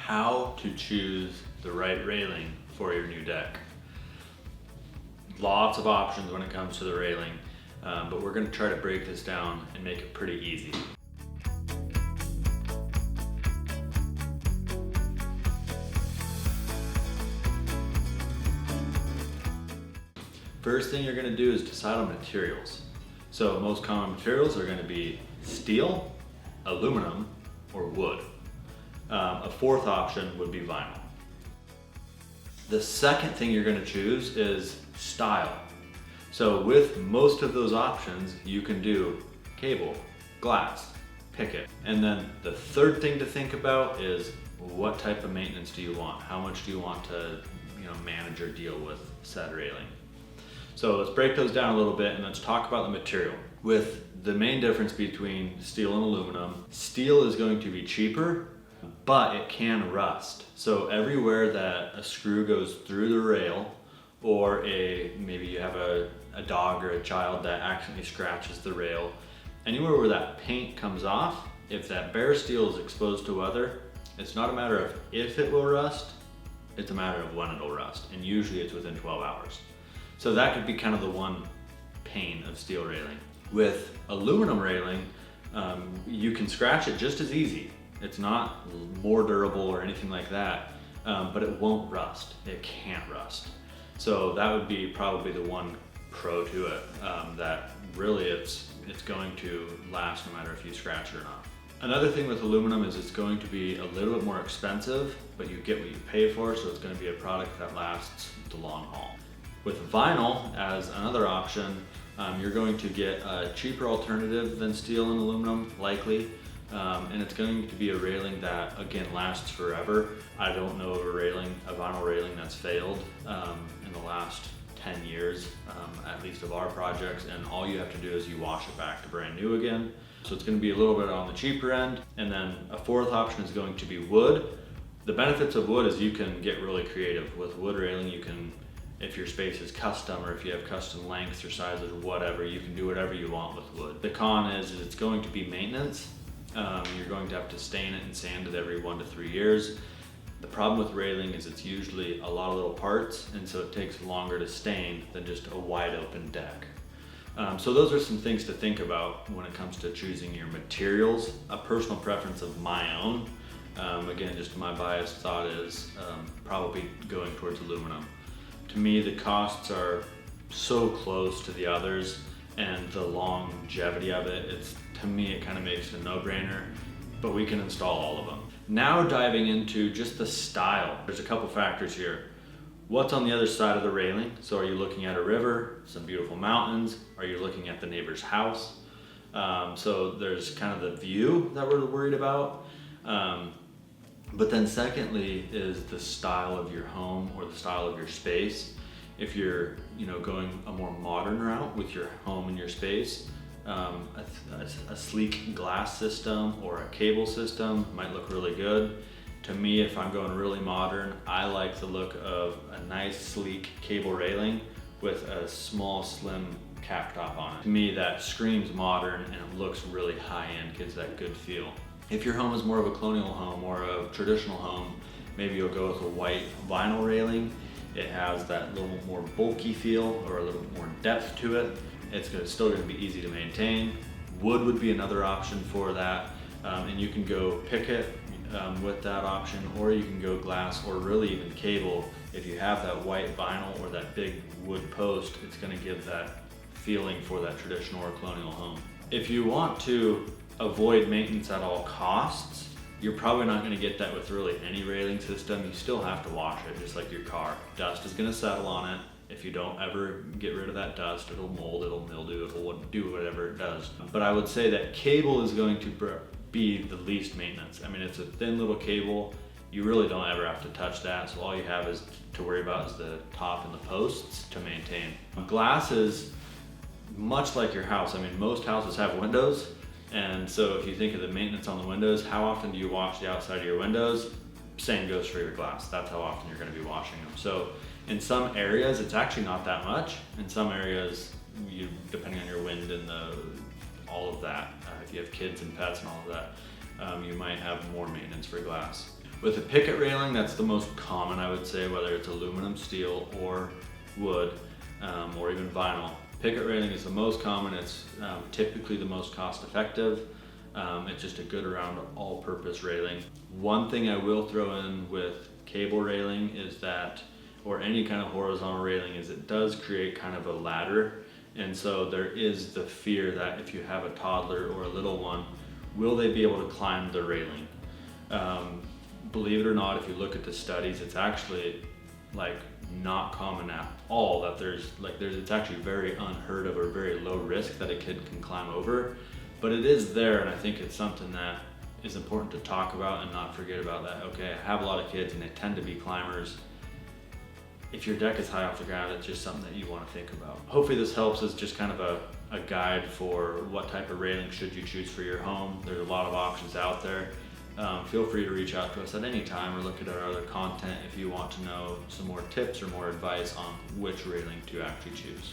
how to choose the right railing for your new deck. Lots of options when it comes to the railing, but we're going to try to break this down and make it pretty easy. First thing you're going to do is decide on materials. So most common materials are going to be steel, aluminum, or wood. A fourth option would be vinyl. The second thing you're going to choose is style. So with most of those options, you can do cable, glass, picket. And then the third thing to think about is what type of maintenance do you want? How much do you want to manage or deal with said railing? So let's break those down a little bit and let's talk about the material. With the main difference between steel and aluminum, steel is going to be cheaper, but it can rust. So everywhere that a screw goes through the rail, or maybe you have a dog or a child that accidentally scratches the rail, anywhere where that paint comes off, if that bare steel is exposed to weather, it's not a matter of if it will rust, it's a matter of when it'll rust, and usually it's within 12 hours. So that could be kind of the one pain of steel railing. With aluminum railing, you can scratch it just as easy. It's not more durable or anything like that, but it won't rust. It can't rust. So that would be probably the one pro to it, that really it's going to last no matter if you scratch it or not. Another thing with aluminum is it's going to be a little bit more expensive, but you get what you pay for, so it's going to be a product that lasts the long haul. With vinyl as another option, you're going to get a cheaper alternative than steel and aluminum, likely, and it's going to be a railing that, again, lasts forever. I don't know of a vinyl railing that's failed in the last 10 years, at least of our projects, and all you have to do is you wash it back to brand new again. So it's going to be a little bit on the cheaper end. And then a fourth option is going to be wood. The benefits of wood is you can get really creative. With wood railing, you can, if your space is custom or if you have custom lengths or sizes or whatever, you can do whatever you want with wood. The con is it's going to be maintenance. You're going to have to stain it and sand it every 1 to 3 years. The problem with railing is it's usually a lot of little parts, and so it takes longer to stain than just a wide open deck. So those are some things to think about when it comes to choosing your materials. A personal preference of my own, again, just my biased thought is probably going towards aluminum. To me, the costs are so close to the others, and the longevity of it, to me, it kind of makes it a no-brainer, but we can install all of them. Now diving into just the style, there's a couple factors here. What's on the other side of the railing? So are you looking at a river, some beautiful mountains? Are you looking at the neighbor's house? So there's kind of the view that we're worried about. But then secondly is the style of your home or the style of your space. If you're going a more modern route with your home and your space, a sleek glass system or a cable system might look really good. To me, if I'm going really modern, I like the look of a nice sleek cable railing with a small slim cap top on it. To me, that screams modern and it looks really high-end, gives that good feel. If your home is more of a colonial home or a traditional home, maybe you'll go with a white vinyl railing. It has that little more bulky feel or a little more depth to it. It's still going to be easy to maintain. Wood would be another option for that, and you can go picket with that option, or you can go glass or really even cable. If you have that white vinyl or that big wood post, it's going to give that feeling for that traditional or colonial home. If you want to avoid maintenance at all costs, you're probably not going to get that with really any railing system. You still have to wash it, just like your car. Dust is going to settle on it. If you don't ever get rid of that dust, it'll mold, it'll mildew, it'll do whatever it does. But I would say that cable is going to be the least maintenance. I mean, it's a thin little cable. You really don't ever have to touch that. So all you have is to worry about is the top and the posts to maintain. Glass is much like your house. I mean, most houses have windows. And so if you think of the maintenance on the windows, how often do you wash the outside of your windows? Same goes for your glass. That's how often you're going to be washing them. So in some areas, it's actually not that much. In some areas, depending on your wind and all of that, if you have kids and pets and all of that, you might have more maintenance for glass. With a picket railing, that's the most common, I would say, whether it's aluminum, steel, or wood, or even vinyl. Picket railing is the most common. It's typically the most cost effective. It's just a good around all-purpose railing. One thing I will throw in with cable railing is that, or any kind of horizontal railing, is it does create kind of a ladder. And so there is the fear that if you have a toddler or a little one, will they be able to climb the railing? Believe it or not, if you look at the studies, it's actually like not common at all that it's actually very unheard of or very low risk that a kid can climb over. But it is there, and I think it's something that is important to talk about and not forget about that. Okay, I have a lot of kids and they tend to be climbers. If your deck is high off the ground, it's just something that you want to think about. Hopefully this helps as just kind of a guide for what type of railing should you choose for your home. There's a lot of options out there. Feel free to reach out to us at any time or look at our other content if you want to know some more tips or more advice on which railing to actually choose.